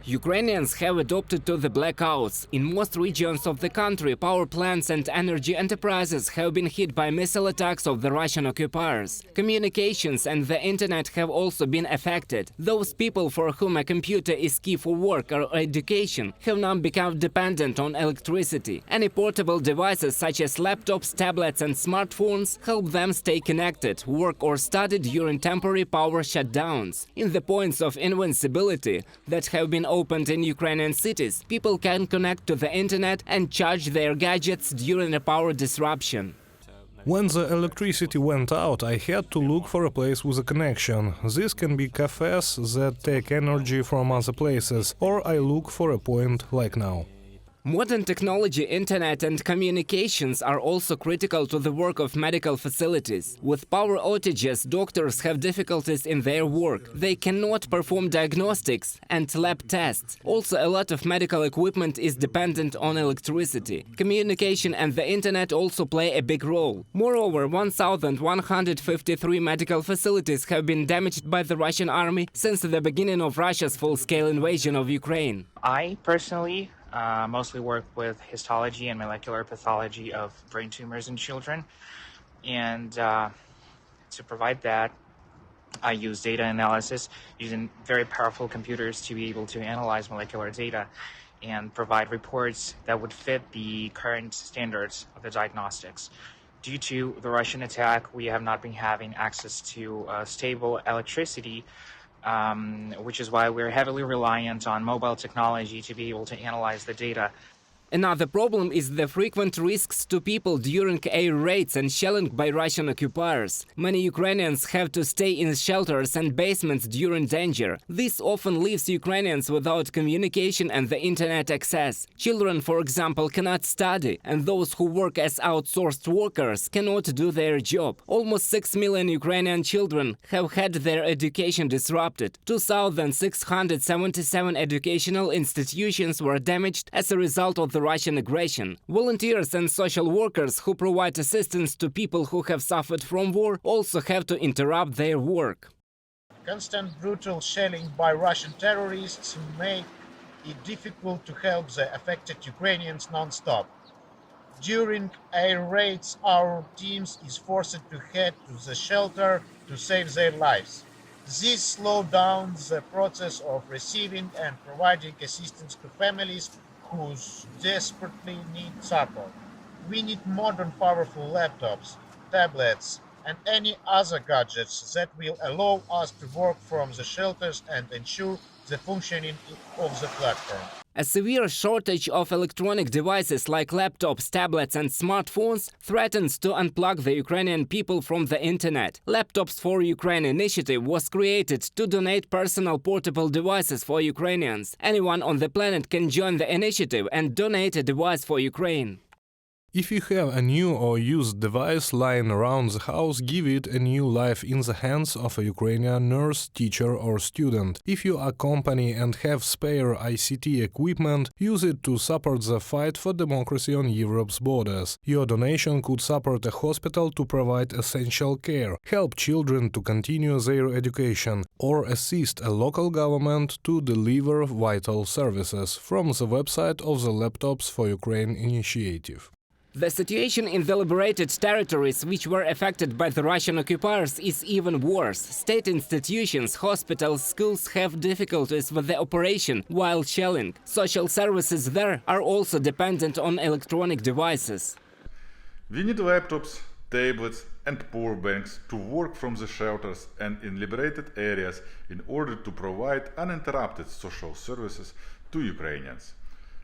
Ukrainians have adopted to the blackouts. In most regions of the country, power plants and energy enterprises have been hit by missile attacks of the Russian occupiers. Communications and the internet have also been affected. Those people for whom a computer is key for work or education have now become dependent on electricity. Any portable devices such as laptops, tablets and smartphones help them stay connected, work or study during temporary power shutdowns. In the points of invincibility that have been opened in Ukrainian cities, people can connect to the internet and charge their gadgets during a power disruption. When the electricity went out, I had to look for a place with a connection. This can be cafes that take energy from other places, or I look for a point like now. Modern technology, internet and communications are also critical to the work of medical facilities. With power outages, doctors have difficulties in their work. They cannot perform diagnostics and lab tests. Also, a lot of medical equipment is dependent on electricity. Communication and the internet also play a big role. Moreover, 1,153 medical facilities have been damaged by the Russian army since the beginning of Russia's full-scale invasion of Ukraine. I personally mostly work with histology and molecular pathology of brain tumors in children, and to provide that, I use data analysis using very powerful computers to be able to analyze molecular data and provide reports that would fit the current standards of the diagnostics. Due to the Russian attack, we have not been having access to stable electricity, which is why we're heavily reliant on mobile technology to be able to analyze the data. Another problem is the frequent risks to people during air raids and shelling by Russian occupiers. Many Ukrainians have to stay in shelters and basements during danger. This often leaves Ukrainians without communication and the internet access. Children, for example, cannot study, and those who work as outsourced workers cannot do their job. Almost 6 million Ukrainian children have had their education disrupted. 2,677 educational institutions were damaged as a result of the Russian aggression. Volunteers and social workers who provide assistance to people who have suffered from war also have to interrupt their work. Constant brutal shelling by Russian terrorists make it difficult to help the affected Ukrainians non-stop. During air raids, our teams is forced to head to the shelter to save their lives. This slows down the process of receiving and providing assistance to families who desperately need support. We need modern, powerful laptops, tablets, and any other gadgets that will allow us to work from the shelters and ensure the functioning of the platform. A severe shortage of electronic devices like laptops, tablets and smartphones threatens to unplug the Ukrainian people from the internet. Laptops for Ukraine initiative was created to donate personal portable devices for Ukrainians. Anyone on the planet can join the initiative and donate a device for Ukraine. If you have a new or used device lying around the house, give it a new life in the hands of a Ukrainian nurse, teacher or student. If you are a company and have spare ICT equipment, use it to support the fight for democracy on Europe's borders. Your donation could support a hospital to provide essential care, help children to continue their education, or assist a local government to deliver vital services from the website of the Laptops for Ukraine initiative. The situation in the liberated territories which were affected by the Russian occupiers is even worse. State institutions, hospitals, schools have difficulties with the operation while shelling. Social services there are also dependent on electronic devices. We need laptops, tablets and power banks to work from the shelters and in liberated areas in order to provide uninterrupted social services to Ukrainians.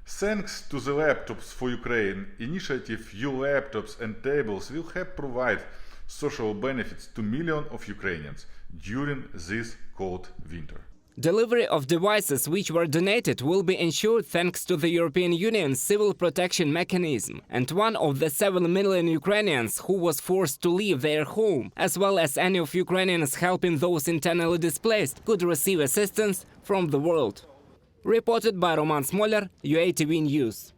Thanks to the Laptops for Ukraine initiative, new laptops and tables will help provide social benefits to millions of Ukrainians during this cold winter. Delivery of devices which were donated will be ensured thanks to the European Union's civil protection mechanism. And one of the 7 million Ukrainians who was forced to leave their home, as well as any of Ukrainians helping those internally displaced, could receive assistance from the world. Reported by Roman Smoler, UATV News.